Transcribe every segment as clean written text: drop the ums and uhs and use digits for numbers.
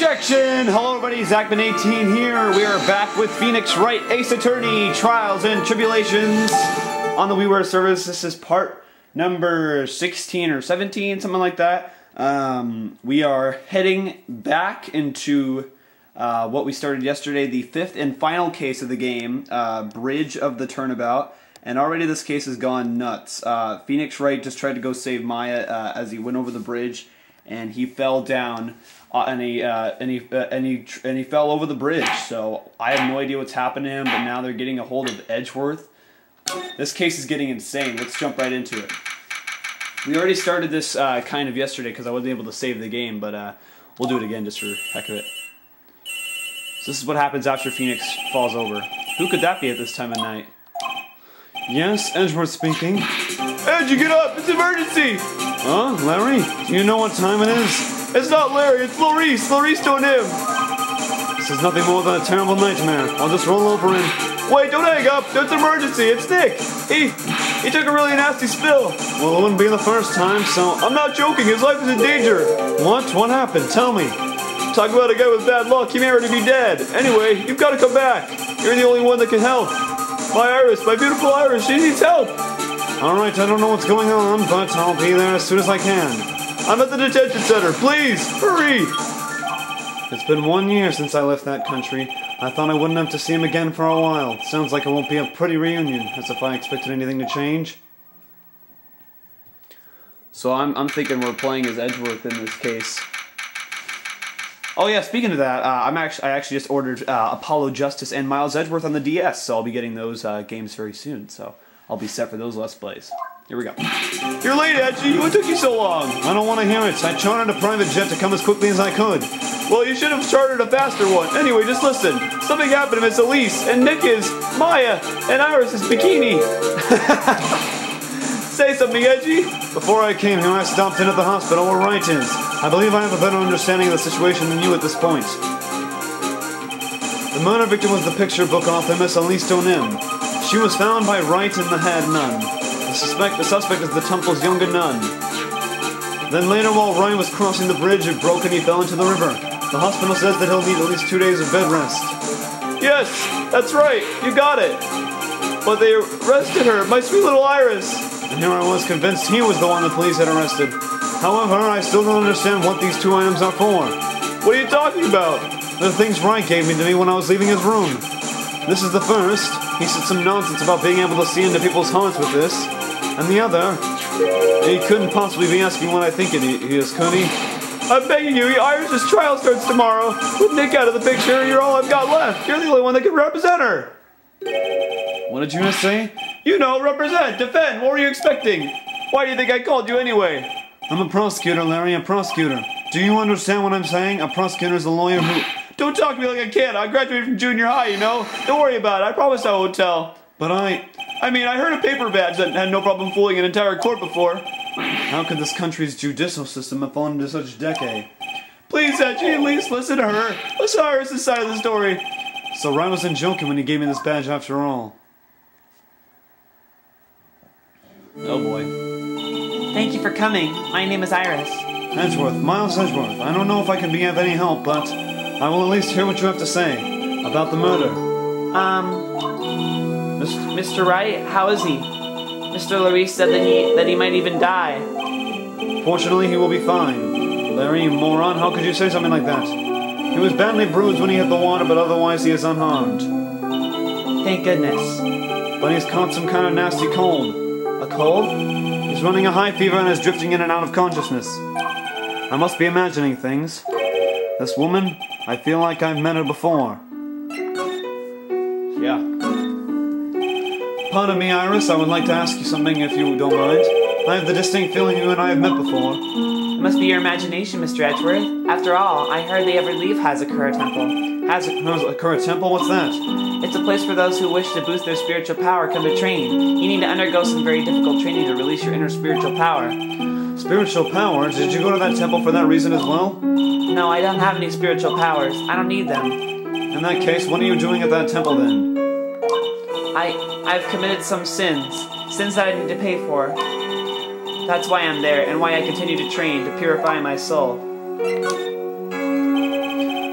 Objection! Hello everybody, Zachman18 here. We are back with Phoenix Wright, Ace Attorney, Trials and Tribulations on the WiiWare service. This is part number 16 or 17, something like that. We are heading back into what we started yesterday, the fifth and final case of the game, Bridge of the Turnabout. And already this case has gone nuts. Phoenix Wright just tried to go save Maya as he went over the bridge, and he fell down. And he fell over the bridge. So I have no idea what's happened to him, but now they're getting a hold of Edgeworth. This case is getting insane. Let's jump right into it. We already started this kind of yesterday because I wasn't able to save the game, but we'll do it again just for the heck of it. So this is what happens after Phoenix falls over. Who could that be at this time of night? Yes, Edgeworth speaking. Edge, get up! It's emergency! Huh, Larry? Do you know what time it is? It's not Larry, it's Clarice! Clarice told him! This is nothing more than a terrible nightmare. I'll just roll over and... Wait, don't hang up! It's an emergency! It's Nick! He took a really nasty spill! Well, it wouldn't be the first time, so... I'm not joking, his life is in danger! What? What happened? Tell me! Talk about a guy with bad luck, he may already be dead! Anyway, you've got to come back! You're the only one that can help! My Iris, my beautiful Iris, she needs help! Alright, I don't know what's going on, but I'll be there as soon as I can. I'm at the detention center. Please, hurry! It's been 1 year since I left that country. I thought I wouldn't have to see him again for a while. Sounds like it won't be a pretty reunion, as if I expected anything to change. So I'm thinking we're playing as Edgeworth in this case. Oh yeah, speaking of that, I actually just ordered Apollo Justice and Miles Edgeworth on the DS, so I'll be getting those games very soon. So I'll be set for those Let's Plays. Here we go. You're late, Edgy. What took you so long? I don't want to hear it. I chartered a private jet to come as quickly as I could. Well, you should have chartered a faster one. Anyway, just listen. Something happened to Miss Elise, and Nick is Maya, and Iris is Bikini. Say something, Edgy. Before I came here, I stopped in at the hospital where Wright is. I believe I have a better understanding of the situation than you at this point. The murder victim was the picture book author Miss Elise Donim. She was found by Wright in the head nun. The suspect is the temple's younger nun. Then later, while Wright was crossing the bridge, it broke and he fell into the river. The hospital says that he'll need at least 2 days of bed rest. Yes, that's right, you got it. But they arrested her, my sweet little Iris. And here I was convinced he was the one the police had arrested. However, I still don't understand what these two items are for. What are you talking about? The things Wright gave me to me when I was leaving his room. This is the first. He said some nonsense about being able to see into people's hearts with this. And the other, he couldn't possibly be asking what I think he is, could he? I'm begging you, Iris' trial starts tomorrow. With Nick out of the picture, you're all I've got left. You're the only one that can represent her. What did you just say? You know, represent, defend. What were you expecting? Why do you think I called you anyway? I'm a prosecutor, Larry, a prosecutor. Do you understand what I'm saying? A prosecutor is a lawyer who... Don't talk to me like a kid. I graduated from junior high, you know. Don't worry about it. I promised I won't tell. But I mean, I heard a paper badge that had no problem fooling an entire court before. How could this country's judicial system have fallen into such decay? Please, Edgy, at least listen to her. Listen to Iris' side of the story. So Wright wasn't joking when he gave me this badge after all. Oh boy. Thank you for coming. My name is Iris. Edgeworth, Miles Edgeworth. I don't know if I can be of any help, but I will at least hear what you have to say about the murder. Mr. Wright, how is he? Mr. Larry said that he might even die. Fortunately, he will be fine. Larry, you moron, how could you say something like that? He was badly bruised when he hit the water, but otherwise he is unharmed. Thank goodness. But he's caught some kind of nasty cold. A cold? He's running a high fever and is drifting in and out of consciousness. I must be imagining things. This woman, I feel like I've met her before. Yeah. Pardon me, Iris, I would like to ask you something if you don't mind. I have the distinct feeling you and I have met before. It must be your imagination, Mr. Edgeworth. After all, I heard the Everleaf has a Kura temple. A Kura temple? What's that? It's a place for those who wish to boost their spiritual power come to train. You need to undergo some very difficult training to release your inner spiritual power. Spiritual power? Did you go to that temple for that reason as well? No, I don't have any spiritual powers. I don't need them. In that case, what are you doing at that temple then? I've committed some sins that I need to pay for. That's why I'm there, and why I continue to train to purify my soul.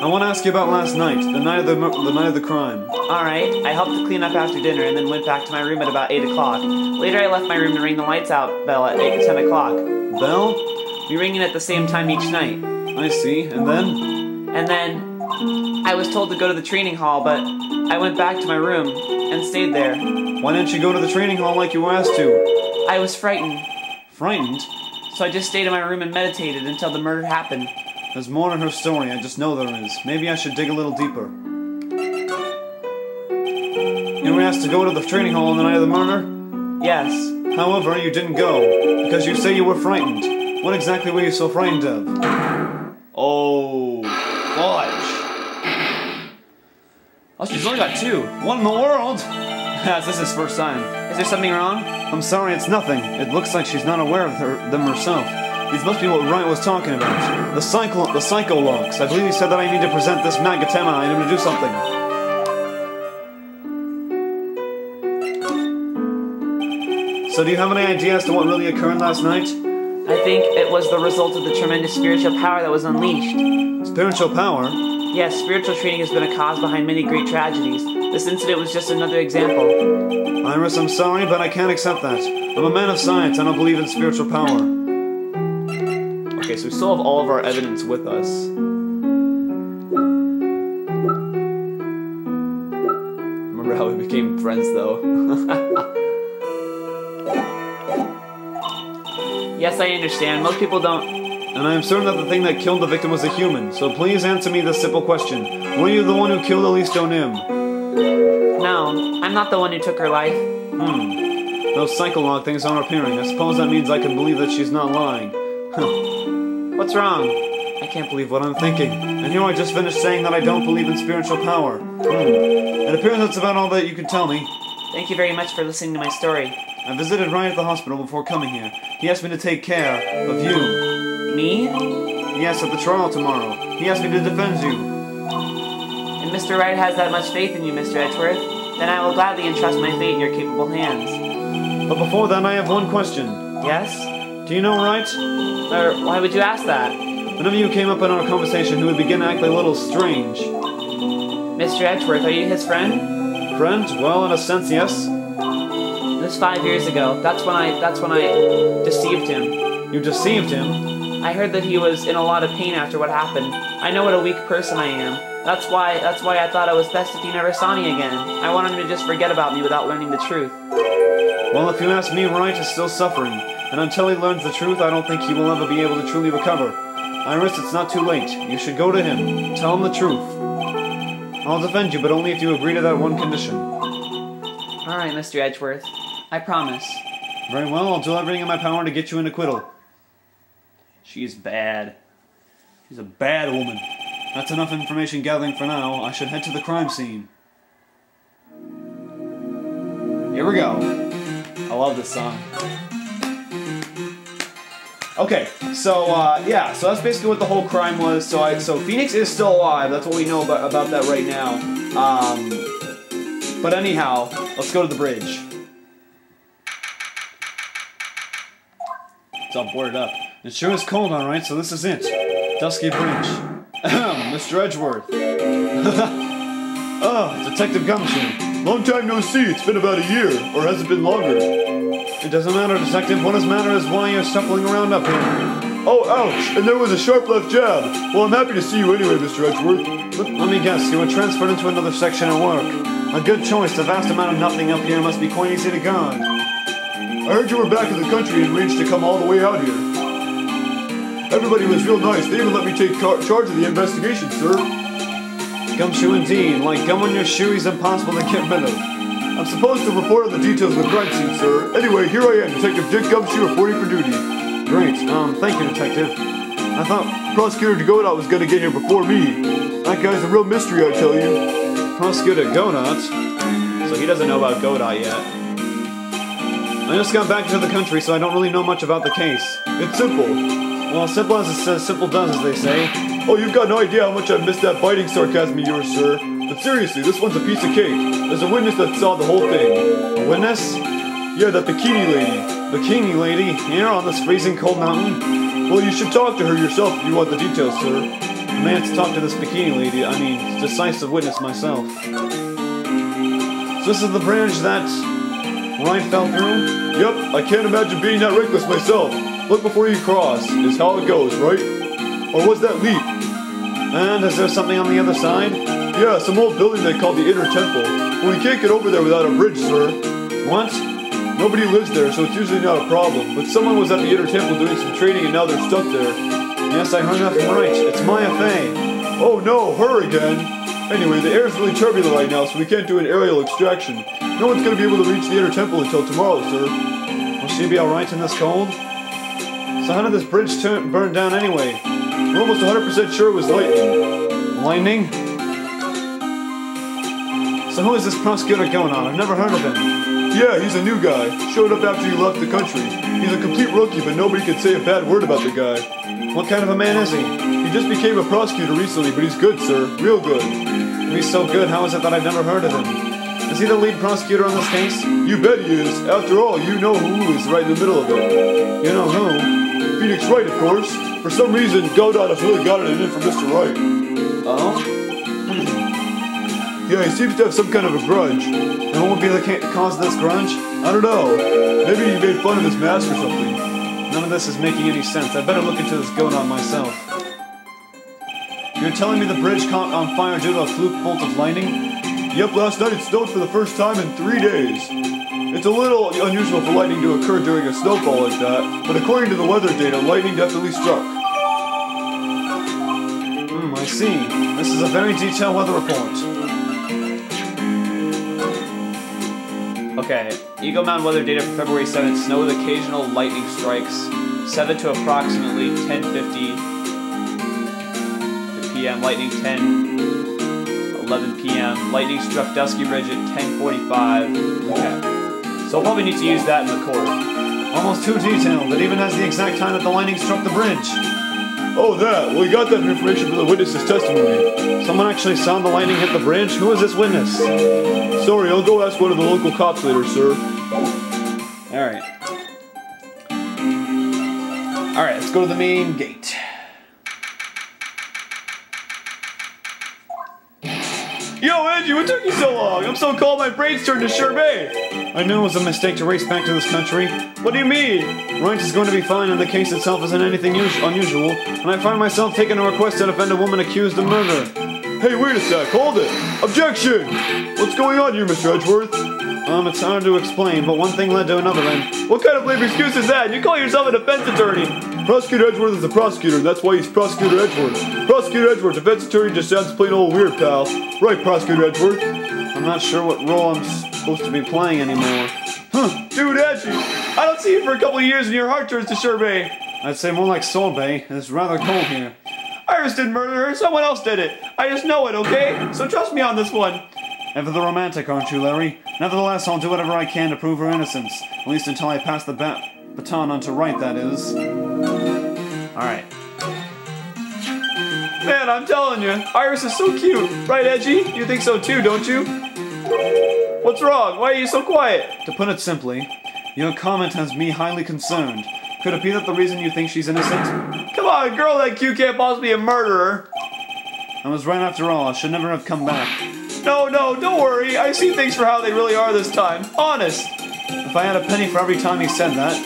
I want to ask you about last night, the night of the crime. Alright, I helped to clean up after dinner and then went back to my room at about 8 o'clock. Later I left my room to ring the lights out bell at 10 o'clock. Bell? We ring it at the same time each night. I see, and then? And then I was told to go to the training hall, but I went back to my room and stayed there. Why didn't you go to the training hall like you were asked to? I was frightened. Frightened? So I just stayed in my room and meditated until the murder happened. There's more to her story, I just know there is. Maybe I should dig a little deeper. You were asked to go to the training hall on the night of the murder? Yes. However, you didn't go, because you say you were frightened. What exactly were you so frightened of? Oh, fudge. Oh, she's only got 2. What in the world? This is his first time. Is there something wrong? I'm sorry, it's nothing. It looks like she's not aware of them herself. These must be what Wright was talking about. The psycho logs. I believe he said that I need to present this Magatema item to do something. So do you have any idea as to what really occurred last night? I think it was the result of the tremendous spiritual power that was unleashed. Spiritual power? Yes, spiritual training has been a cause behind many great tragedies. This incident was just another example. Iris, I'm sorry, but I can't accept that. I'm a man of science, I don't believe in spiritual power. Okay, so we still have all of our evidence with us. Remember how we became friends, though? Yes, I understand. Most people don't. And I am certain that the thing that killed the victim was a human, so please answer me this simple question. Were you the one who killed Elise Donim? No, I'm not the one who took her life. Those psycholog things aren't appearing. I suppose that means I can believe that she's not lying. What's wrong? I can't believe what I'm thinking. And here I just finished saying that I don't believe in spiritual power. It appears that's about all that you can tell me. Thank you very much for listening to my story. I visited Wright at the hospital before coming here. He asked me to take care of you. Me? Yes, at the trial tomorrow. He asked me to defend you. And Mr. Wright has that much faith in you, Mr. Edgeworth. Then I will gladly entrust my fate in your capable hands. But before that, I have one question. Yes? Do you know Wright? Why would you ask that? Whenever you came up in our conversation, he would begin to act a little strange. Mr. Edgeworth, are you his friend? Friend? Well, in a sense, yes. It was 5 years ago. That's when I deceived him. You deceived him? I heard that he was in a lot of pain after what happened. I know what a weak person I am. That's why I thought it was best if he never saw me again. I want him to just forget about me without learning the truth. Well, if you ask me, Wright is still suffering. And until he learns the truth, I don't think he will ever be able to truly recover. Iris, it's not too late. You should go to him. Tell him the truth. I'll defend you, but only if you agree to that one condition. Alright, Mr. Edgeworth. I promise. Very well, I'll do everything in my power to get you an acquittal. She's bad. She's a bad woman. That's enough information gathering for now. I should head to the crime scene. Here we go. I love this song. Okay, so yeah, so that's basically what the whole crime was. So Phoenix is still alive. That's what we know about that right now. But anyhow, let's go to the bridge. It's all boarded up. It sure is cold, all right. So this is it. Dusky Bridge. Mr. Edgeworth. Oh, Detective Gumshoe. Long time no see. It's been about a year, or has it been longer? It doesn't matter, Detective. What does matter is why you're shuffling around up here. Oh, ouch! And there was a sharp left jab. Well, I'm happy to see you anyway, Mr. Edgeworth. Let me guess. You were transferred into another section at work. A good choice. The vast amount of nothing up here must be quite easy to guard. I heard you were back in the country and arranged to come all the way out here. Everybody was real nice. They even let me take charge of the investigation, sir. Gumshoe indeed. Like gum on your shoe, he's impossible to get rid of. I'm supposed to report on the details of the crime scene, sir. Anyway, here I am, Detective Dick Gumshoe, reporting for duty. Great. Thank you, Detective. I thought Prosecutor Godot was gonna get here before me. That guy's a real mystery, I tell you. Prosecutor Godot? So he doesn't know about Godot yet. I just got back to the country, so I don't really know much about the case. It's simple. Well, simple as it says, simple does, as they say. Oh, you've got no idea how much I missed that biting sarcasm of yours, sir. But seriously, this one's a piece of cake. There's a witness that saw the whole thing. A witness? Yeah, that bikini lady. Bikini lady? Here on this freezing cold mountain? Well, you should talk to her yourself if you want the details, sir. I may have to talk to this bikini lady, I mean, decisive witness myself. So this is the bridge that Wright fell through? Yep, I can't imagine being that reckless myself. Look before you cross, is how it goes, right? Or was that leap? And is there something on the other side? Yeah, some old building they call the Inner Temple. Well, you can't get over there without a bridge, sir. What? Nobody lives there, so it's usually not a problem. But someone was at the Inner Temple doing some training and now they're stuck there. Yes, I heard that from Wright. It's Maya Fey. Oh no, her again. Anyway, the air is really turbulent right now, so we can't do an aerial extraction. No one's going to be able to reach the Inner Temple until tomorrow, sir. Will she be alright in this cold? So how did this bridge burn down anyway? We're almost 100% sure it was lightning. Lightning? So who is this prosecutor going on? I've never heard of him. Yeah, he's a new guy. Showed up after you left the country. He's a complete rookie, but nobody can say a bad word about the guy. What kind of a man is he? He just became a prosecutor recently, but he's good, sir. Real good. If he's so good, how is it that I've never heard of him? Is he the lead prosecutor on this case? You bet he is. After all, you know who is right in the middle of it. You know who? Phoenix Wright, of course. For some reason, Godot has really got it in for Mr. Wright. Oh? Yeah, he seems to have some kind of a grudge. And what would be the cause of this grudge? I don't know. Maybe he made fun of his mask or something. None of this is making any sense. I better look into this Godot myself. You're telling me the bridge caught on fire due to a fluke bolt of lightning? Yep, last night it snowed for the first time in 3 days. It's a little unusual for lightning to occur during a snowfall like that, but according to the weather data, lightning definitely struck. I see. This is a very detailed weather report. Okay, Eagle Mountain weather data for February 7th. Snow with occasional lightning strikes. 7 to approximately 10:50 p.m. Lightning 11 p.m. Lightning struck Dusky Bridge at 10:45. Okay. So I'll probably need to use that in the court. Almost too detailed. It even has the exact time that the lightning struck the bridge. Oh, that. Well, you got that information from the witness's testimony. Someone actually saw the lightning hit the bridge? Who is this witness? Sorry, I'll go ask one of the local cops later, sir. Alright. Alright, let's go to the main gate. Yo, Angie, what took you so long? I'm so cold my brains turned to sherbet. I knew it was a mistake to race back to this country. What do you mean? Wright is going to be fine and the case itself isn't anything unusual, and I find myself taking a request to defend a woman accused of murder. Hey, wait a sec, hold it! Objection! What's going on here, Mr. Edgeworth? It's hard to explain, but one thing led to another then. What kind of lame excuse is that? You call yourself a defense attorney! Prosecutor Edgeworth is a prosecutor, and that's why he's Prosecutor Edgeworth. Prosecutor Edgeworth, defense attorney just sounds plain old weird, pal. Right, Prosecutor Edgeworth? I'm not sure what role I'm supposed to be playing anymore. Huh, dude, Edgy, I don't see you for a couple of years and your heart turns to sherbet. I'd say more like sorbet, and it's rather cold here. Iris didn't murder her, someone else did it. I just know it, okay? So trust me on this one. Ever the romantic, aren't you, Larry? Nevertheless, I'll do whatever I can to prove her innocence. At least until I pass the baton on to Wright, that is. Alright. Man, I'm telling you, Iris is so cute. Right, Edgy? You think so too, don't you? What's wrong? Why are you so quiet? To put it simply, your comment has me highly concerned. Could it be that the reason you think she's innocent? Come on, a girl that cute can't possibly be a murderer. I was right after all. I should never have come back. No, don't worry. I see things for how they really are this time. Honest. If I had a penny for every time he said that.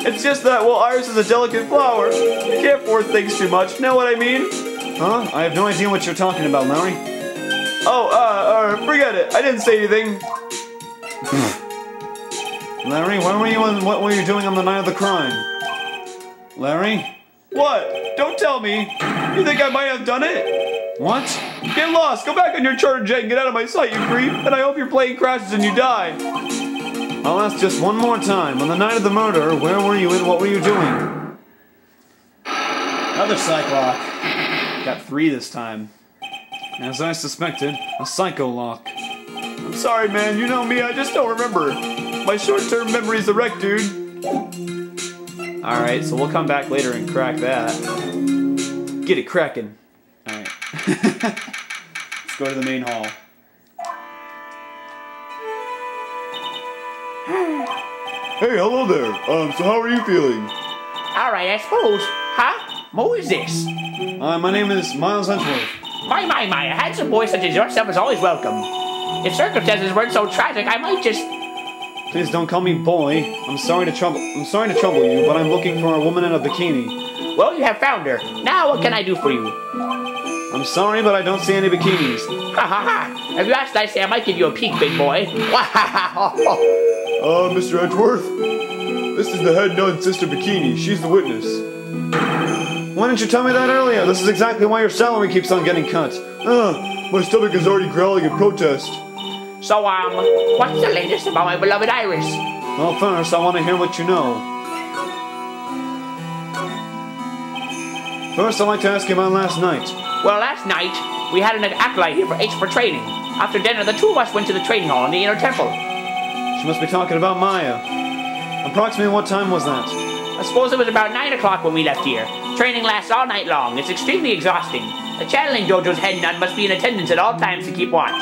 It's just that, well, Iris is a delicate flower. You can't force things too much. Know what I mean? Huh? I have no idea what you're talking about, Larry. Oh, forget it. I didn't say anything. Larry, where were you and what were you doing on the night of the crime? Larry? What? Don't tell me. You think I might have done it? What? Get lost. Go back on your charter jet and get out of my sight, you creep. And I hope your plane crashes and you die. I'll ask just one more time. On the night of the murder, where were you and what were you doing? Another psych lock. Got 3 this time. As I suspected, a psycho lock. I'm sorry, man. You know me. I just don't remember. My short-term memory's a wreck, dude. Alright, so we'll come back later and crack that. Get it cracking. Alright. Let's go to the main hall. Hey, hello there. So how are you feeling? Alright, I suppose. Huh? Who is this? My name is Miles Edgeworth. My, a handsome boy such as yourself is always welcome. If circumstances weren't so tragic, I might just... Please don't call me boy. I'm sorry to trouble you, but I'm looking for a woman in a bikini. Well, you have found her. Now what can I do for you? I'm sorry, but I don't see any bikinis. Ha ha ha! If you ask nicely, I might give you a peek, big boy. Mr. Edgeworth, this is the head nun, Sister Bikini. She's the witness. Why didn't you tell me that earlier? This is exactly why your salary keeps on getting cut. My stomach is already growling in protest. So, what's the latest about my beloved Iris? Well, first, I want to hear what you know. First, I'd like to ask you about last night. Well, last night, we had an acolyte here for training. After dinner, the two of us went to the training hall in the inner temple. She must be talking about Maya. Approximately what time was that? I suppose it was about 9 o'clock when we left here. Training lasts all night long. It's extremely exhausting. The channeling dojo's head nun must be in attendance at all times to keep watch.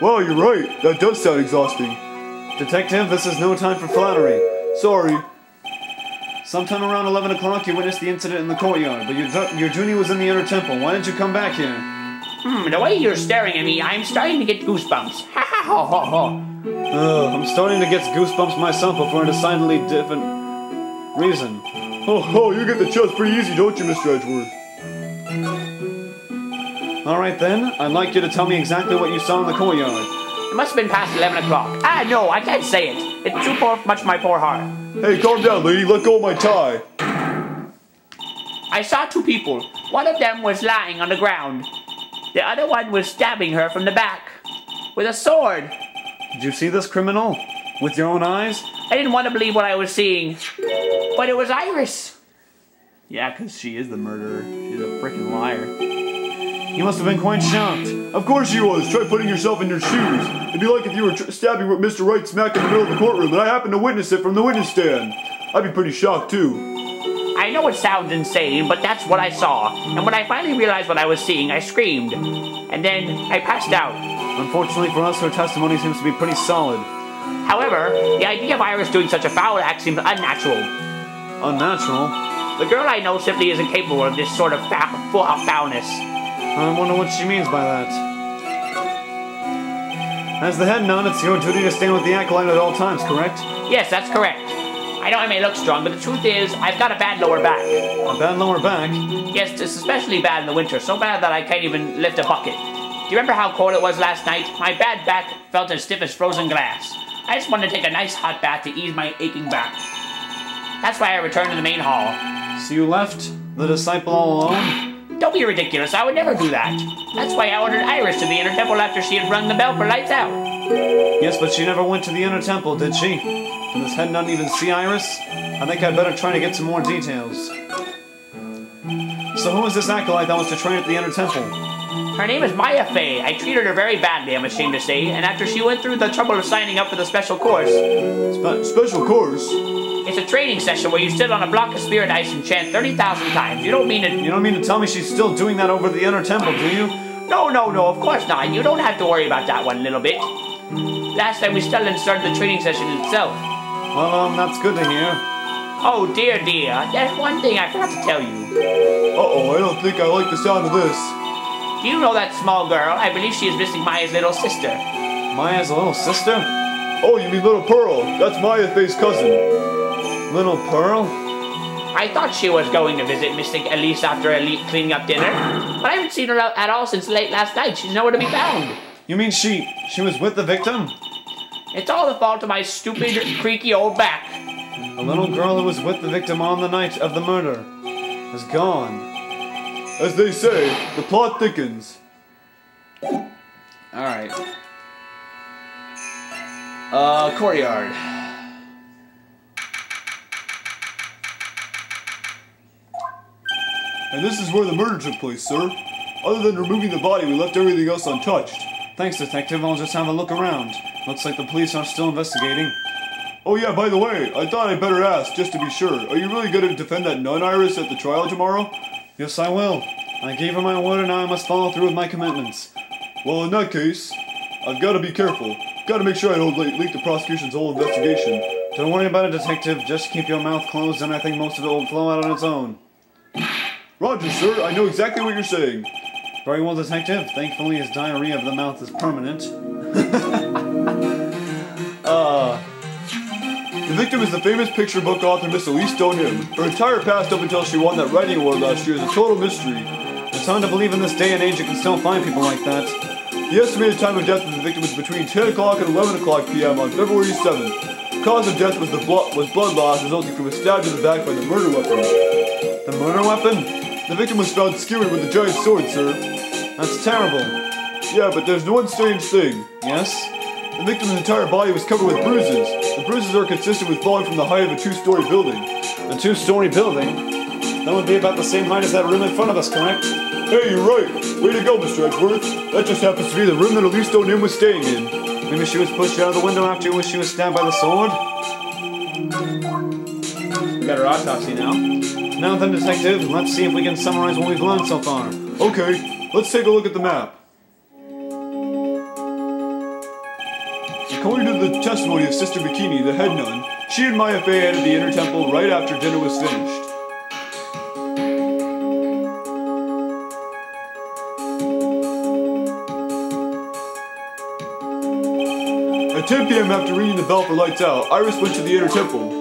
Well, you're right. That does sound exhausting. Detective, this is no time for flattery. Sorry. Sometime around 11 o'clock, you witnessed the incident in the courtyard, but your duty was in the inner temple. Why didn't you come back here? The way you're staring at me, I'm starting to get goosebumps. Ha ha ho ho ho. I'm starting to get goosebumps myself, but for a decidedly different reason. Oh, you get the chills pretty easy, don't you, Mr. Edgeworth? Alright then, I'd like you to tell me exactly what you saw in the courtyard. It must have been past 11 o'clock. No, I can't say it. It's too much for my poor heart. Hey, calm down, lady. Let go of my tie. I saw two people. One of them was lying on the ground. The other one was stabbing her from the back with a sword. Did you see this criminal? With your own eyes? I didn't want to believe what I was seeing. But it was Iris. Yeah, because she is the murderer. She's a freaking liar. You must have been quite shocked. Of course you was. Try putting yourself in your shoes. It'd be like if you were stabbing Mr. Wright smack in the middle of the courtroom and I happened to witness it from the witness stand. I'd be pretty shocked too. I know it sounds insane, but that's what I saw. And when I finally realized what I was seeing, I screamed. And then I passed out. Unfortunately for us, her testimony seems to be pretty solid. However, the idea of Iris doing such a foul act seems unnatural. Unnatural? The girl I know simply isn't capable of this sort of foulness. I wonder what she means by that. As the head nun, it's your duty to stand with the acolyte at all times, correct? Yes, that's correct. I know I may look strong, but the truth is, I've got a bad lower back. A bad lower back? Yes, it's especially bad in the winter, so bad that I can't even lift a bucket. Do you remember how cold it was last night? My bad back felt as stiff as frozen glass. I just wanted to take a nice hot bath to ease my aching back. That's why I returned to the main hall. So you left the disciple all alone? Don't be ridiculous, I would never do that. That's why I ordered Iris to the inner temple after she had rung the bell for lights out. Yes, but she never went to the inner temple, did she? Did this head nun even see Iris? I think I'd better try to get some more details. So who is this acolyte that wants to train at the inner temple? Her name is Maya Fey. I treated her very badly, I'm ashamed to say, and after she went through the trouble of signing up for the special course... Special course? It's a training session where you sit on a block of spirit ice and chant 30,000 times. You don't mean to tell me she's still doing that over the inner temple, do you? No, of course not. You don't have to worry about that one little bit. Last time we started the training session itself. Well, that's good to hear. Oh, dear. There's one thing I forgot to tell you. Uh-oh, I don't think I like the sound of this. Do you know that small girl? I believe she is missing Maya's little sister. Maya's little sister? Oh, you mean Little Pearl. That's Maya Faye's cousin. Little Pearl? I thought she was going to visit Mystic Elise after cleaning up dinner, but I haven't seen her at all since late last night. She's nowhere to be found. You mean she was with the victim? It's all the fault of my stupid, creaky old back. A little girl who was with the victim on the night of the murder is gone. As they say, the plot thickens. Alright. Courtyard. And this is where the murder took place, sir. Other than removing the body, we left everything else untouched. Thanks, Detective. I'll just have a look around. Looks like the police are still investigating. Oh yeah, by the way, I thought I'd better ask, just to be sure. Are you really going to defend that nun, Iris, at the trial tomorrow? Yes, I will. I gave her my word and now I must follow through with my commitments. Well, in that case, I've got to be careful. Got to make sure I don't leak the prosecution's whole investigation. Don't worry about it, Detective. Just keep your mouth closed and I think most of it will flow out on its own. Roger, sir. I know exactly what you're saying. Very well, Detective. Thankfully, his diarrhea of the mouth is permanent. The victim is the famous picture book author Miss Elise Donim. Her entire past up until she won that writing award last year is a total mystery. It's hard to believe in this day and age you can still find people like that. The estimated time of death of the victim was between 10 o'clock and 11 o'clock p.m. on February 7th. The cause of death was blood loss resulting from a stab to the back by the murder weapon. The murder weapon? The victim was found skewered with a giant sword, sir. That's terrible. Yeah, but there's one strange thing. Yes? The victim's entire body was covered with bruises. The bruises are consistent with falling from the height of a two-story building. A two-story building? That would be about the same height as that room in front of us, correct? Hey, you're right. Way to go, Mr. Edgeworth. That just happens to be the room that Elise Donim was staying in. Maybe she was pushed out of the window after she was stabbed by the sword? We got her autopsy now. Now then, Detective, let's see if we can summarize what we've learned so far. Okay, let's take a look at the map. According to the testimony of Sister Bikini, the head nun, she and Maya Fey entered the inner temple right after dinner was finished. At 10 p.m. after ringing the bell for lights out, Iris went to the inner temple.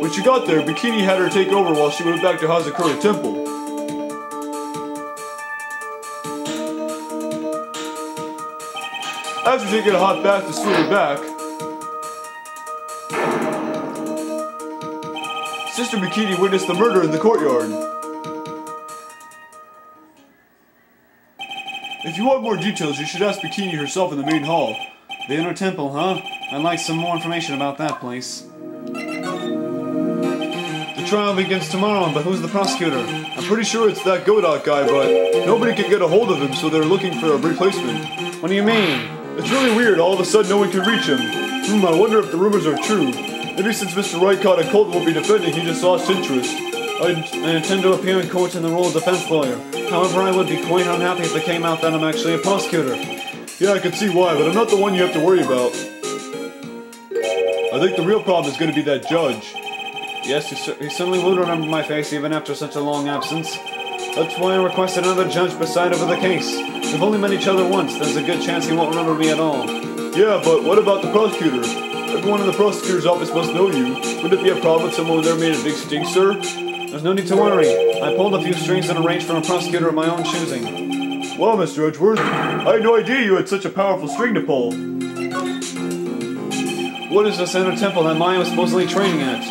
When she got there, Bikini had her take over while she went back to Hazakura Temple. After taking a hot bath to suit her back, Sister Bikini witnessed the murder in the courtyard. If you want more details, you should ask Bikini herself in the main hall. The inner temple, huh? I'd like some more information about that place. The trial begins tomorrow, but who's the prosecutor? I'm pretty sure it's that Godot guy, but nobody can get a hold of him, so they're looking for a replacement. What do you mean? It's really weird, all of a sudden no one can reach him. I wonder if the rumors are true. Maybe since Mr. Wright caught a cold and won't be defending, he just lost interest. I intend to appear in court in the role of defense lawyer. However, I would be quite unhappy if it came out that I'm actually a prosecutor. Yeah, I can see why, but I'm not the one you have to worry about. I think the real problem is going to be that judge. Yes, he certainly would remember my face even after such a long absence. That's why I requested another judge preside over the case. We've only met each other once, there's a good chance he won't remember me at all. Yeah, but what about the prosecutor? Everyone in the prosecutor's office must know you. Wouldn't it be a problem if someone there made a big stink, sir? There's no need to worry. I pulled a few strings and arranged for a prosecutor of my own choosing. Well, Mr. Edgeworth, I had no idea you had such a powerful string to pull. What is this inner temple that Maya was supposedly training at?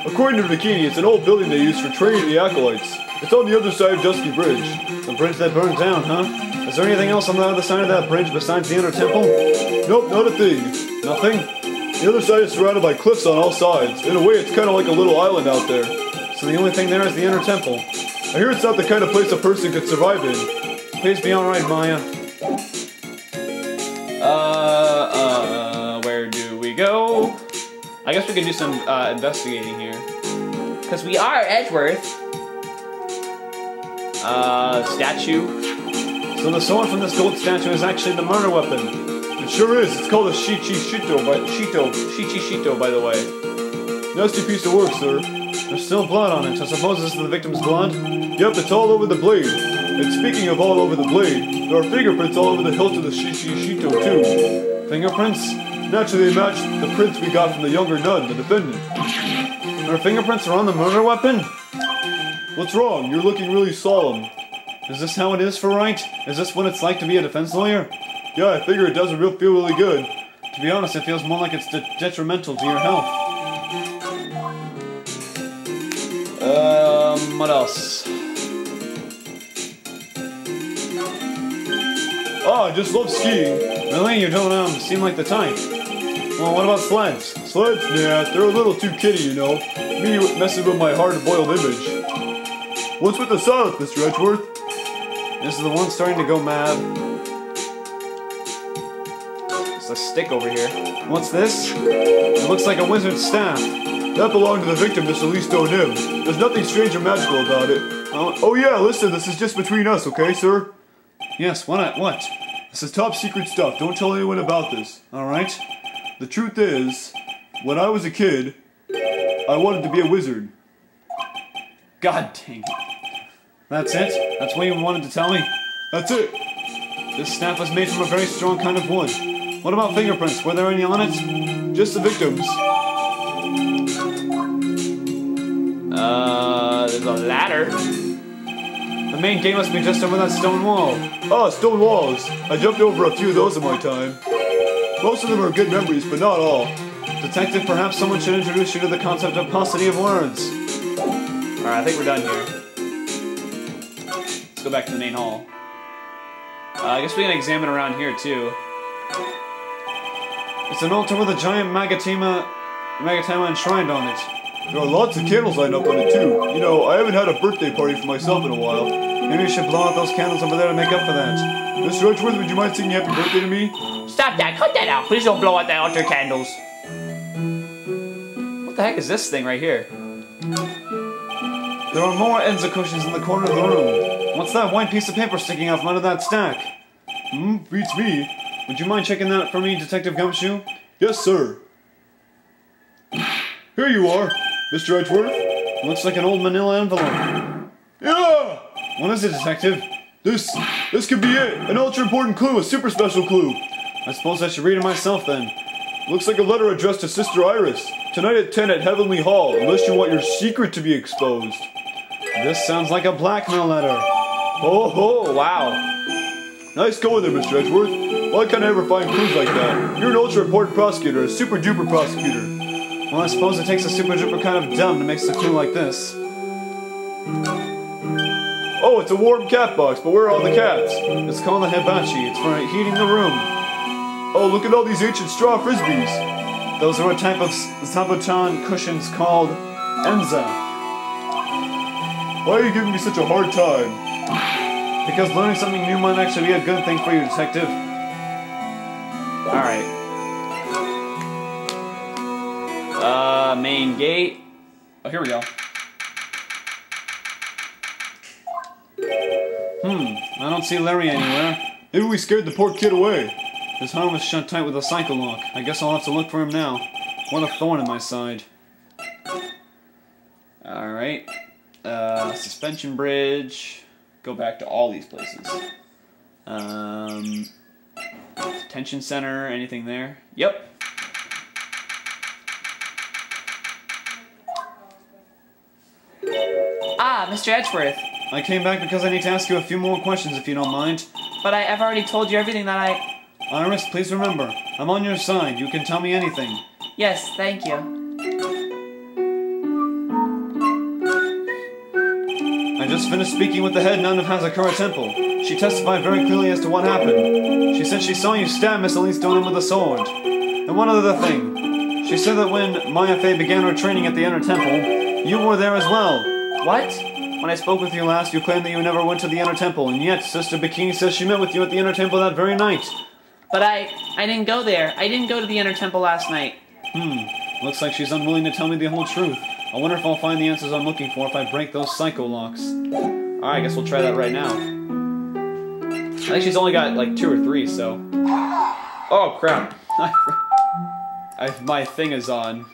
According to Bikini, it's an old building they use for training the acolytes. It's on the other side of Dusky Bridge. The bridge that burned down, huh? Is there anything else on the other side of that bridge besides the inner temple? Nope, not a thing. Nothing? The other side is surrounded by cliffs on all sides. In a way, it's kind of like a little island out there. So the only thing there is the inner temple. I hear it's not the kind of place a person could survive in. Please be alright, Maya. Where do we go? I guess we can do some investigating here. Because we are Edgeworth. Statue. So the sword from this gold statue is actually the murder weapon. It sure is. It's called a Shichi Shito, by the way. Nasty piece of work, sir. There's still blood on it. I suppose this is the victim's blood? Yep, it's all over the blade. And speaking of all over the blade, there are fingerprints all over the hilt of the Shichi Shito, too. Fingerprints? Naturally, they match the prints we got from the younger nun, the defendant. Her fingerprints are on the murder weapon? What's wrong? You're looking really solemn. Is this how it is for Wright? Is this what it's like to be a defense lawyer? Yeah, I figure it doesn't feel really good. To be honest, it feels more like it's detrimental to your health. What else? Oh, I just love skiing. Really? You don't, seem like the type. Well, what about sleds? Sleds? Yeah, they're a little too kiddie, you know. Me messing with my hard-boiled image. What's with the silence, Mr. Edgeworth? This is the one starting to go mad. It's a stick over here. What's this? It looks like a wizard's staff. That belonged to the victim, Miss Elise Donim. There's nothing strange or magical about it. Oh yeah, listen, this is just between us, okay, sir? Yes, what? This is top secret stuff. Don't tell anyone about this, alright? The truth is, when I was a kid, I wanted to be a wizard. God dang it. That's it? That's what you wanted to tell me? That's it. This staff was made from a very strong kind of wood. What about fingerprints? Were there any on it? Just the victims. There's a ladder. The main gate must be just over that stone wall. Ah, stone walls. I jumped over a few of those in my time. Most of them are good memories, but not all. Detective, perhaps someone should introduce you to the concept of paucity of words. Alright, I think we're done here. Let's go back to the main hall. I guess we can examine around here, too. It's an altar with a giant Magatama enshrined on it. There are lots of candles lined up on it, too. You know, I haven't had a birthday party for myself in a while. Maybe you should blow out those candles over there to make up for that. Mr. Edgeworth, would you mind singing happy birthday to me? Stop that. Cut that out. Please don't blow out the altar candles. What the heck is this thing right here? There are more Enza cushions in the corner of the room. What's that white piece of paper sticking out from under that stack? Beats me. Would you mind checking that for me, Detective Gumshoe? Yes, sir. Here you are, Mr. Edgeworth. Looks like an old manila envelope. Yeah! What is it, Detective? This could be it. An ultra important clue, a super special clue. I suppose I should read it myself then. Looks like a letter addressed to Sister Iris. Tonight at 10 at Heavenly Hall, unless you want your secret to be exposed. This sounds like a blackmail letter. Oh, wow. Nice going there, Mr. Edgeworth. Why can't I ever find clues like that? You're an ultra important prosecutor, a super duper prosecutor. Well, I suppose it takes a super duper kind of dumb to make a clue like this. Oh, it's a warm cat box, but where are all the cats? It's called a hibachi. It's for heating the room. Oh, look at all these ancient straw frisbees. Those are a type of zabuton cushions called Enza. Why are you giving me such a hard time? Because learning something new might actually be a good thing for you, Detective. Alright. Main gate. Oh, here we go. I don't see Larry anywhere. Maybe we scared the poor kid away. His arm was shut tight with a cycle lock. I guess I'll have to look for him now. What a thorn in my side. Alright. Suspension bridge. Go back to all these places. Detention center, anything there? Yep. Ah, Mr. Edgeworth. I came back because I need to ask you a few more questions if you don't mind. But I've already told you everything that I... Iris, please remember, I'm on your side. You can tell me anything. Yes, thank you. I just finished speaking with the head nun of Hazakura Temple. She testified very clearly as to what happened. She said she saw you stab Miss Elise Donan with a sword. And one other thing. She said that when Maya Fey began her training at the Inner Temple, you were there as well. What? When I spoke with you last, you claimed that you never went to the Inner Temple, and yet Sister Bikini says she met with you at the Inner Temple that very night. But I didn't go there. I didn't go to the Inner Temple last night. Looks like she's unwilling to tell me the whole truth. I wonder if I'll find the answers I'm looking for if I break those psycho locks. Alright, I guess we'll try that right now. I think she's only got like 2 or 3, so... Oh, crap. My thing is on.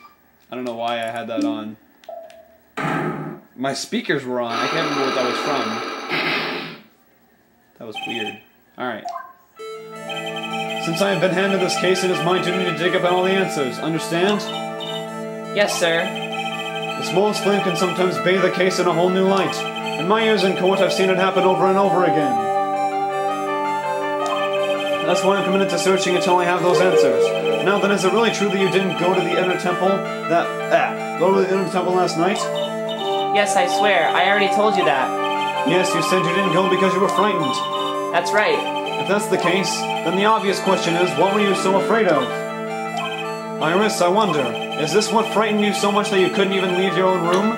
I don't know why I had that on. My speakers were on. I can't remember what that was from. That was weird. Alright. Since I have been handed this case, it is my duty to dig up all the answers. Understand? Yes, sir. The smallest flame can sometimes bathe a case in a whole new light. In my years in court, I've seen it happen over and over again. That's why I'm committed to searching until I have those answers. Now then, is it really true that you didn't go to the Inner Temple last night? Yes, I swear. I already told you that. Yes, you said you didn't go because you were frightened. That's right. If that's the case, then the obvious question is, what were you so afraid of? Iris, I wonder, is this what frightened you so much that you couldn't even leave your own room?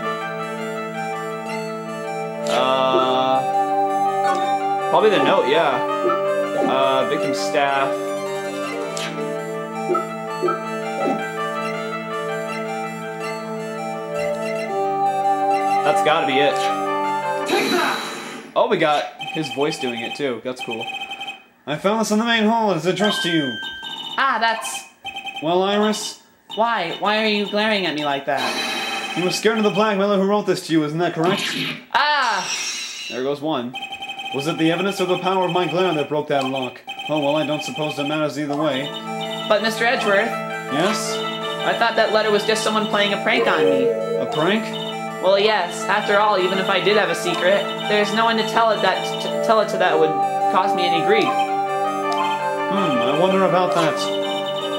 Probably the note, yeah. Victim staff. That's gotta be it. Oh, we got his voice doing it too. That's cool. I found this in the main hall. It's addressed to you. Ah, that's... Well, Iris, Why? Why are you glaring at me like that? You were scared of the blackmailer who wrote this to you, isn't that correct? Ah! There goes one. Was it the evidence or the power of my glare that broke that lock? Oh, well, I don't suppose it matters either way. But Mr. Edgeworth, Yes? I thought that letter was just someone playing a prank on me. A prank? Well, yes. After all, even if I did have a secret, there's no one to tell it to that would cause me any grief. I wonder about that.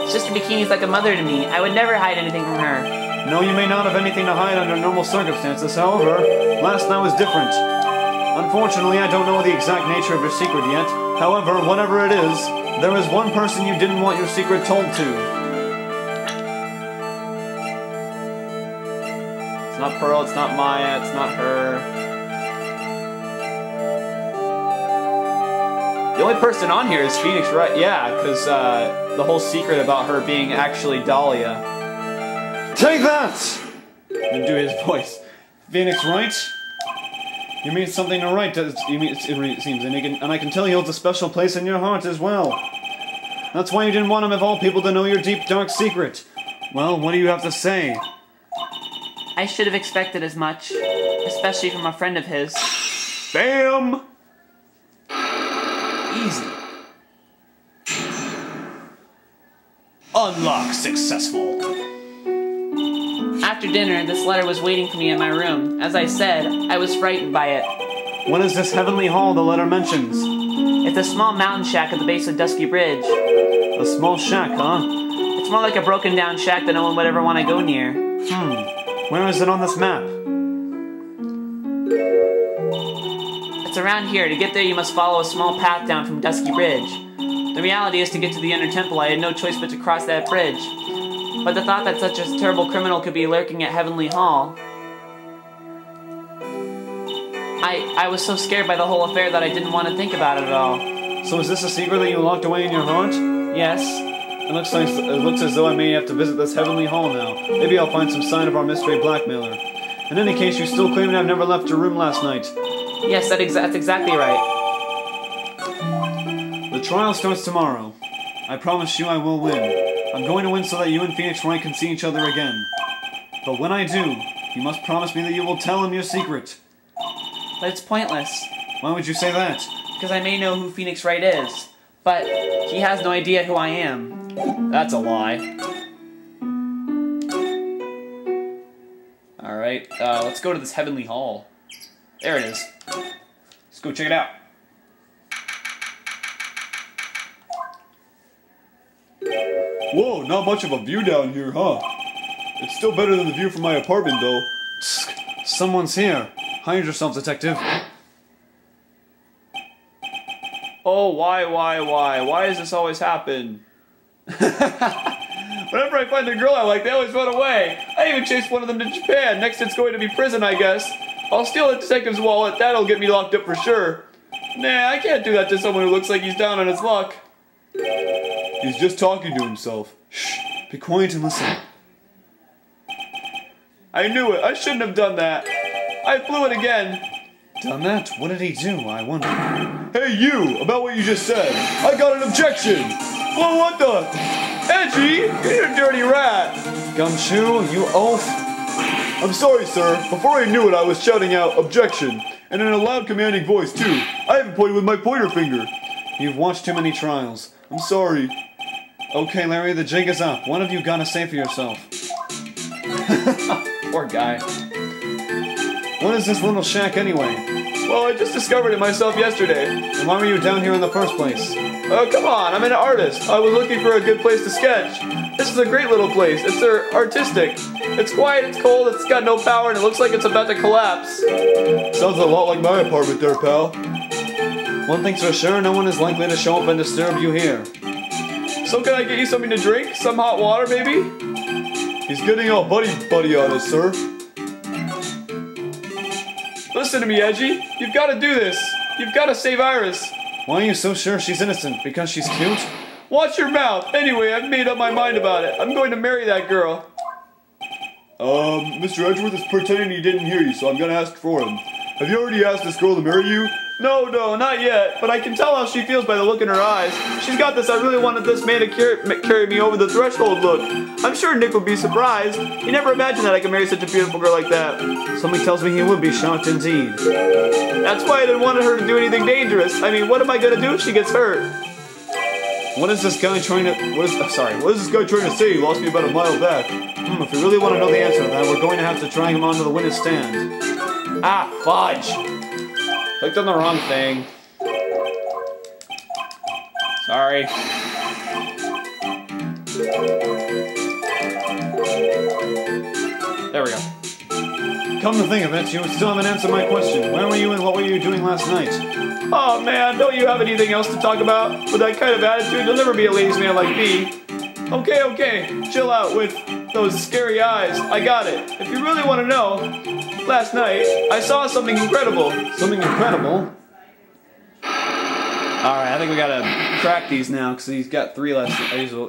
Sister Bikini's like a mother to me. I would never hide anything from her. No, you may not have anything to hide under normal circumstances. However, last night was different. Unfortunately, I don't know the exact nature of your secret yet. However, whatever it is, there is one person you didn't want your secret told to. It's not Pearl, it's not Maya, it's not her. The only person on here is Phoenix Wright. Yeah, because the whole secret about her being actually Dahlia. Take that! And do his voice. Phoenix Wright? You mean something to Wright, it seems, and I can tell he holds a special place in your heart as well. That's why you didn't want him of all people to know your deep, dark secret. Well, what do you have to say? I should have expected as much, especially from a friend of his. Bam! Easy. Unlock successful. After dinner, this letter was waiting for me in my room. As I said, I was frightened by it. What is this heavenly hall the letter mentions? It's a small mountain shack at the base of Dusky Bridge. A small shack, huh? It's more like a broken down shack that no one would ever want to go near. Where is it on this map? It's around here. To get there, you must follow a small path down from Dusky Bridge. The reality is, to get to the Inner Temple, I had no choice but to cross that bridge. But the thought that such a terrible criminal could be lurking at Heavenly Hall... I was so scared by the whole affair that I didn't want to think about it at all. So is this a secret that you locked away in your heart? Yes. It looks as though I may have to visit this heavenly hall now. Maybe I'll find some sign of our mystery blackmailer. In any case, you still claim to have never left your room last night. Yes, that's exactly right. The trial starts tomorrow. I promise you I will win. I'm going to win so that you and Phoenix Wright can see each other again. But when I do, you must promise me that you will tell him your secret. But it's pointless. Why would you say that? Because I may know who Phoenix Wright is, but he has no idea who I am. That's a lie. Alright, let's go to this heavenly hall. There it is. Let's go check it out. Whoa, not much of a view down here, huh? It's still better than the view from my apartment, though. Someone's here. Hide yourself, detective. Oh, why? Why does this always happen? Whenever I find a girl I like, they always run away. I even chased one of them to Japan. Next it's going to be prison, I guess. I'll steal the detective's wallet. That'll get me locked up for sure. Nah, I can't do that to someone who looks like he's down on his luck. He's just talking to himself. Shh, be quiet and listen. I knew it. I shouldn't have done that. I blew it again. Done that? What did he do, I wonder? Hey, you! About what you just said. I got an objection! Well, what the? Edgy! You're a dirty rat! Gumshoe, you oaf! I'm sorry, sir. Before I knew it, I was shouting out, objection! And in a loud, commanding voice, too. I even pointed with my pointer finger. You've watched too many trials. I'm sorry. Okay, Larry, the jig is up. What have you got to say for yourself? Poor guy. What is this little shack anyway? Well, I just discovered it myself yesterday. And why were you down here in the first place? Oh, come on, I'm an artist. I was looking for a good place to sketch. This is a great little place. It's artistic. It's quiet, it's cold, it's got no power, and it looks like it's about to collapse. Sounds a lot like my apartment there, pal. One thing's for sure, no one is likely to show up and disturb you here. So can I get you something to drink? Some hot water, maybe? He's getting all buddy on us, sir. Listen to me, Edgy. You've got to do this. You've got to save Iris. Why are you so sure she's innocent? Because she's cute? Watch your mouth. Anyway, I've made up my mind about it. I'm going to marry that girl. Mr. Edgeworth is pretending he didn't hear you, so I'm going to ask for him. Have you already asked this girl to marry you? No, not yet, but I can tell how she feels by the look in her eyes. She's got this "I really wanted this man to carry me over the threshold" look. I'm sure Nick would be surprised. He never imagined that I could marry such a beautiful girl like that. Something tells me he would be shocked indeed. That's why I didn't want her to do anything dangerous. I mean, what am I gonna do if she gets hurt? What is this guy trying to... What is this guy trying to say? He lost me about a mile back. If we really want to know the answer to that, we're going to have to drag him onto the witness stand. Ah, fudge. Clicked on the wrong thing. Sorry. There we go. Come to think of it, you still haven't answered my question. Where were you and what were you doing last night? Oh man, don't you have anything else to talk about? With that kind of attitude, you'll never be a ladies' man like me. Okay, chill out with those scary eyes. I got it. If you really want to know, last night, I saw something incredible. Something incredible? Alright, I think we gotta crack these now, because he's got 3 less.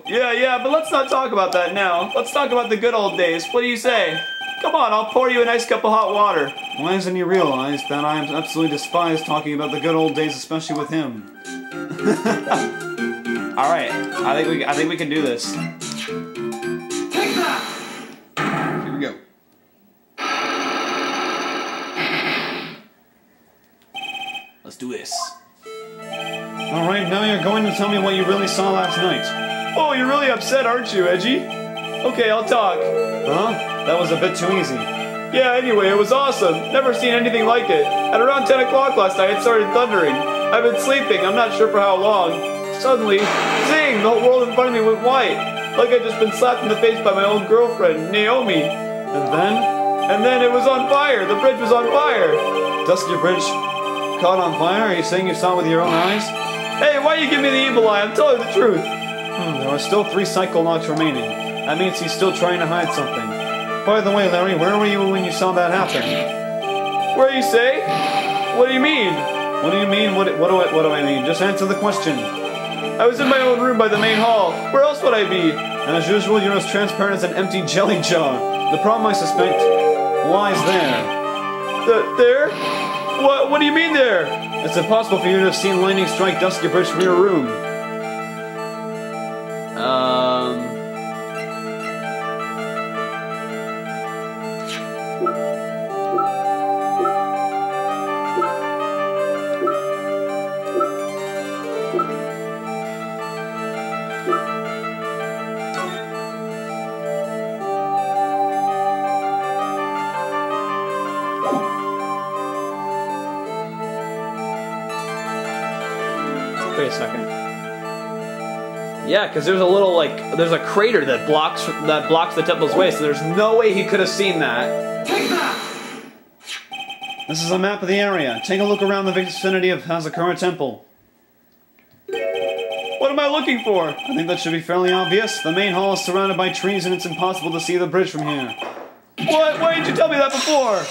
Yeah, but let's not talk about that now. Let's talk about the good old days. What do you say? Come on, I'll pour you a nice cup of hot water. Why hasn't he realized that I absolutely despise talking about the good old days, especially with him? Alright, I think we can do this. Take that! Here we go. Let's do this. Alright, now you're going to tell me what you really saw last night. Oh, you're really upset, aren't you, Edgy? Okay, I'll talk. Huh? That was a bit too easy. Yeah, anyway, it was awesome. Never seen anything like it. At around 10 o'clock last night, it started thundering. I've been sleeping, I'm not sure for how long. Suddenly, zing, the whole world in front of me went white. Like I'd just been slapped in the face by my old girlfriend, Naomi. And then? And then it was on fire. The bridge was on fire. Dusky Bridge caught on fire? Are you saying you saw it with your own eyes? Hey, why you give me the evil eye? I'm telling the truth. There are still 3 cycle knocks remaining. That means he's still trying to hide something. By the way, Larry, where were you when you saw that happen? Where you say? What do you mean? What do you mean? What do I mean? Just answer the question. I was in my own room by the main hall. Where else would I be? As usual, you're as transparent as an empty jelly jar. The problem, I suspect, lies there. There? What do you mean there? It's impossible for you to have seen lightning strike Dusky Bridge from your room. Wait a second. Yeah, because there's a little, there's a crater that blocks the temple's way, so there's no way he could have seen that. Take that! This is a map of the area. Take a look around the vicinity of Hazakura Temple. What am I looking for? I think that should be fairly obvious. The main hall is surrounded by trees and it's impossible to see the bridge from here. What? Why didn't you tell me that before?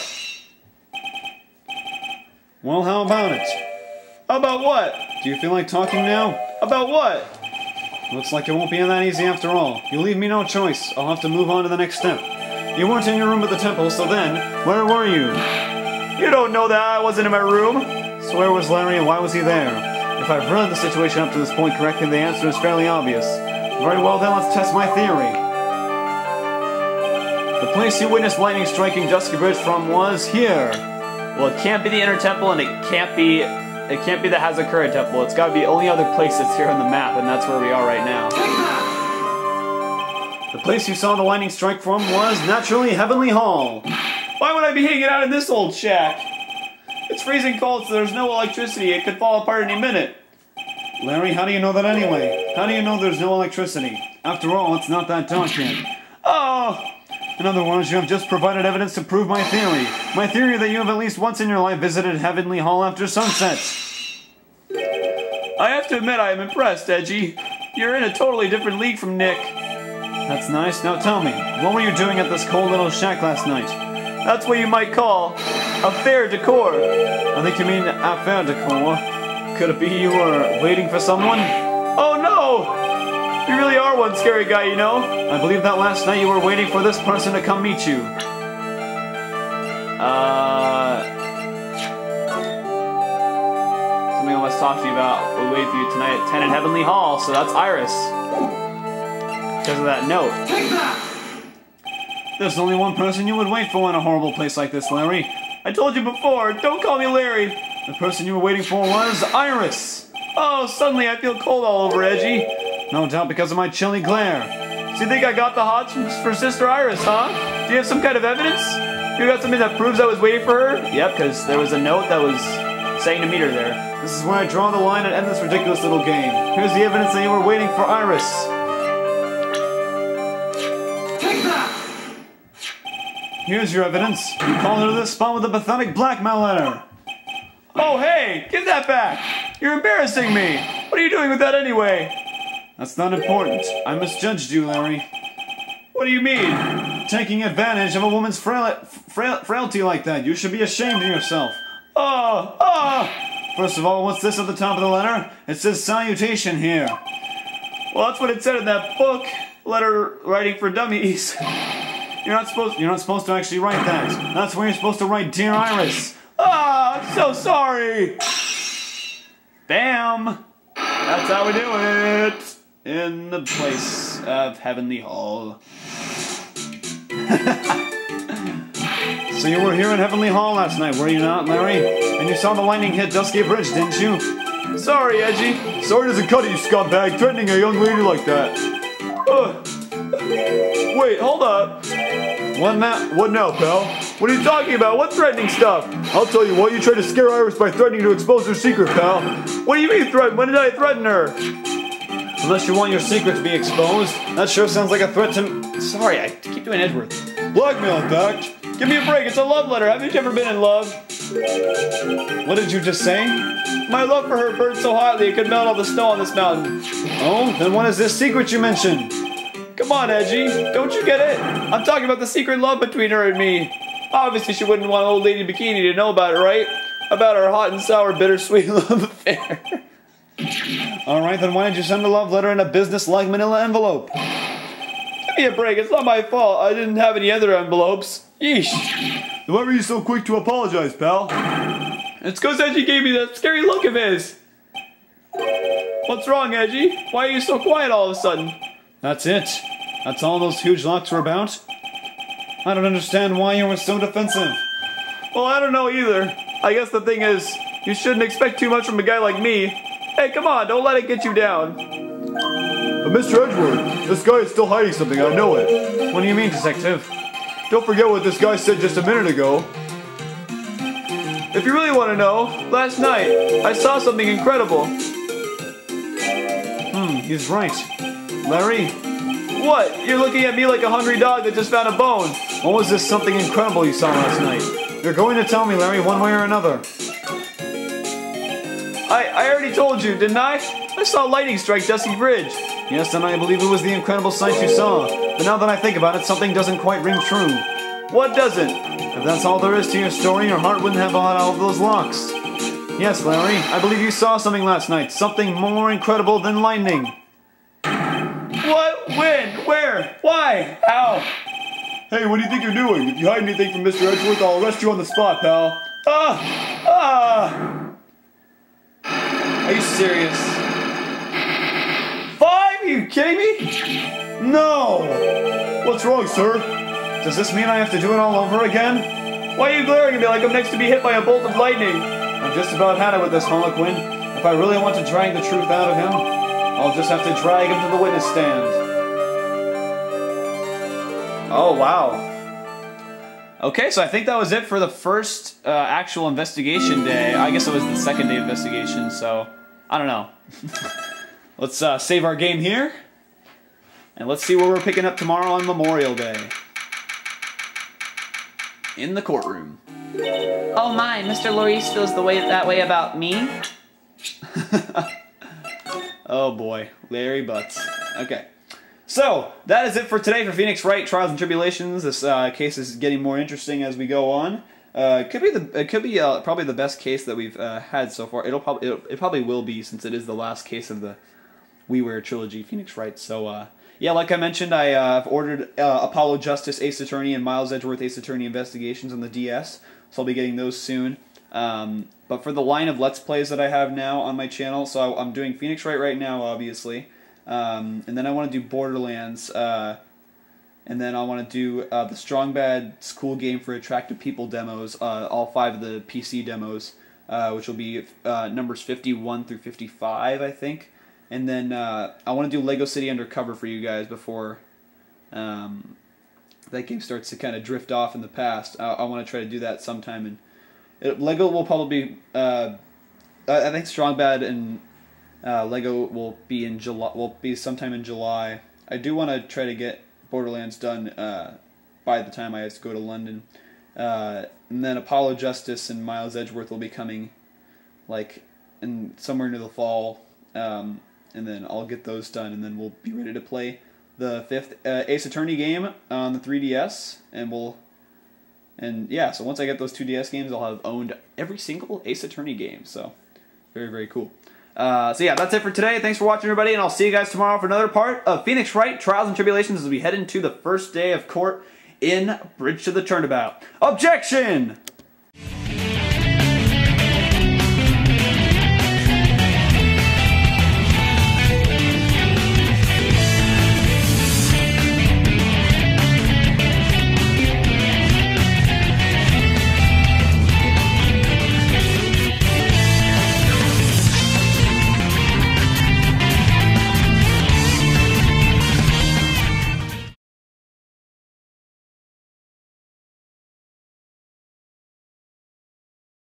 Well, how about it? How about what? Do you feel like talking now? About what? Looks like it won't be that easy after all. You leave me no choice. I'll have to move on to the next step. You weren't in your room at the temple, so then, where were you? You don't know that I wasn't in my room. So where was Larry and why was he there? If I've read the situation up to this point correctly, the answer is fairly obvious. Very well then, let's test my theory. The place you witnessed lightning striking Dusky Bridge from was here. Well, it can't be the inner temple and it can't be the Hazakura temple. It's got to be only other place that's here on the map, and that's where we are right now. The place you saw the lightning strike from was, naturally, Heavenly Hall. Why would I be hanging out in this old shack? It's freezing cold, so there's no electricity. It could fall apart any minute. Larry, how do you know that anyway? How do you know there's no electricity? After all, it's not that dark yet. Oh! In other words, you have just provided evidence to prove my theory. My theory that you have at least once in your life visited Heavenly Hall after sunset. I have to admit I am impressed, Edgy. You're in a totally different league from Nick. That's nice. Now tell me, what were you doing at this cold little shack last night? That's what you might call affaire de corps. I think you mean affaire de corps. Could it be you were waiting for someone? Oh no! You really are one scary guy, you know? I believe that last night you were waiting for this person to come meet you. talking to you about will wait for you tonight at 10 in Heavenly Hall, so that's Iris. Because of that note. There's only one person you would wait for in a horrible place like this, Larry. I told you before, don't call me Larry. The person you were waiting for was Iris. Oh, suddenly I feel cold all over, Edgy. No doubt because of my chilly glare. So you think I got the hots for Sister Iris, huh? Do you have some kind of evidence? You got something that proves I was waiting for her? Yep, because there was a note that was saying to meet her there. This is where I draw the line and end this ridiculous little game. Here's the evidence that you were waiting for Iris. Here's your evidence. You called her to this spot with a pathetic blackmail letter. Oh, hey! Give that back! You're embarrassing me! What are you doing with that anyway? That's not important. I misjudged you, Larry. What do you mean? Taking advantage of a woman's frailty like that. You should be ashamed of yourself. First of all, what's this at the top of the letter? It says salutation here. Well, that's what it said in that book. Letter writing for dummies. You're not supposed to actually write that. That's where you're supposed to write Dear Iris. I'm so sorry. Bam. That's how we do it. In the place of Heavenly Hall. So you were here in Heavenly Hall last night, were you not, Larry? And you saw the lightning hit Dusky Bridge, didn't you? Sorry, Edgy. Sorry doesn't cut it, you scumbag, threatening a young lady like that. Wait, hold up. What now, pal? What are you talking about? What threatening stuff? I'll tell you what, you tried to scare Iris by threatening to expose her secret, pal. What do you mean threaten? When did I threaten her? Unless you want your secret to be exposed. That sure sounds like a threat to... Sorry, I keep doing Edgeworth. Blackmail, in fact. Give me a break, it's a love letter. Haven't you ever been in love? What did you just say? My love for her burned so hotly it could melt all the snow on this mountain. Oh, then what is this secret you mentioned? Come on, Edgy. Don't you get it? I'm talking about the secret love between her and me. Obviously, she wouldn't want old lady Bikini to know about it, right? About our hot and sour, bittersweet love affair. Alright, then why did you send a love letter in a business-like manila envelope? Give me a break, it's not my fault. I didn't have any other envelopes. Yeesh. Why were you so quick to apologize, pal? It's because Edgy gave me that scary look of his. What's wrong, Edgy? Why are you so quiet all of a sudden? That's it. That's all those huge locks were about? I don't understand why you were so defensive. Well, I don't know either. I guess the thing is, you shouldn't expect too much from a guy like me. Hey, come on, don't let it get you down. But Mr. Edgeworth, this guy is still hiding something, I know it. What do you mean, detective? Don't forget what this guy said just a minute ago. If you really want to know, last night, I saw something incredible. He's right. Larry? What? You're looking at me like a hungry dog that just found a bone. What was this something incredible you saw last night? You're going to tell me, Larry, one way or another. I already told you, didn't I? I saw lightning strike Dusky Bridge. Yes, and I believe it was the incredible sight you saw. But now that I think about it, something doesn't quite ring true. What doesn't? If that's all there is to your story, your heart wouldn't have all of those locks. Yes, Larry, I believe you saw something last night. Something more incredible than lightning. What? When? Where? Why? How? Hey, what do you think you're doing? If you hide anything from Mr. Edgeworth, I'll arrest you on the spot, pal. Are you serious? 5? Are you kidding me? No! What's wrong, sir? Does this mean I have to do it all over again? Why are you glaring at me like I'm next to be hit by a bolt of lightning? I've just about had it with this Harlequin. If I really want to drag the truth out of him, I'll just have to drag him to the witness stand. Oh, wow. Okay, so I think that was it for the first actual investigation day. I guess it was the second day investigation, so I don't know. Let's save our game here. And let's see where we're picking up tomorrow on Memorial Day. In the courtroom. Oh my, Mr. Loris feels that way about me? Oh boy, Larry Butts. Okay. So, that is it for today for Phoenix Wright Trials and Tribulations. This case is getting more interesting as we go on. It could be probably the best case that we've had so far. It probably will be, since it is the last case of the WiiWare trilogy, Phoenix Wright. So, yeah, like I mentioned, I've ordered Apollo Justice Ace Attorney and Miles Edgeworth Ace Attorney Investigations on the DS, so I'll be getting those soon. But for the line of Let's Plays that I have now on my channel, so I'm doing Phoenix Wright right now, obviously. And then I want to do Borderlands. And then I want to do the Strong Bad School Game for Attractive People demos, all 5 of the PC demos, which will be numbers 51 through 55, I think. And then I want to do Lego City Undercover for you guys before that game starts to kind of drift off in the past. I want to try to do that sometime. And Lego will probably be, I think Strong Bad and Lego will be in July. Will be sometime in July. I do want to try to get Borderlands done by the time I have to go to London. And then Apollo Justice and Miles Edgeworth will be coming like in somewhere near the fall. And then I'll get those done, and then we'll be ready to play the 5th Ace Attorney game on the 3DS, and yeah, so once I get those 2 DS games, I'll have owned every single Ace Attorney game, so very, very cool. So yeah, that's it for today. Thanks for watching, everybody, and I'll see you guys tomorrow for another part of Phoenix Wright Trials and Tribulations as we head into the first day of court in Bridge to the Turnabout. Objection!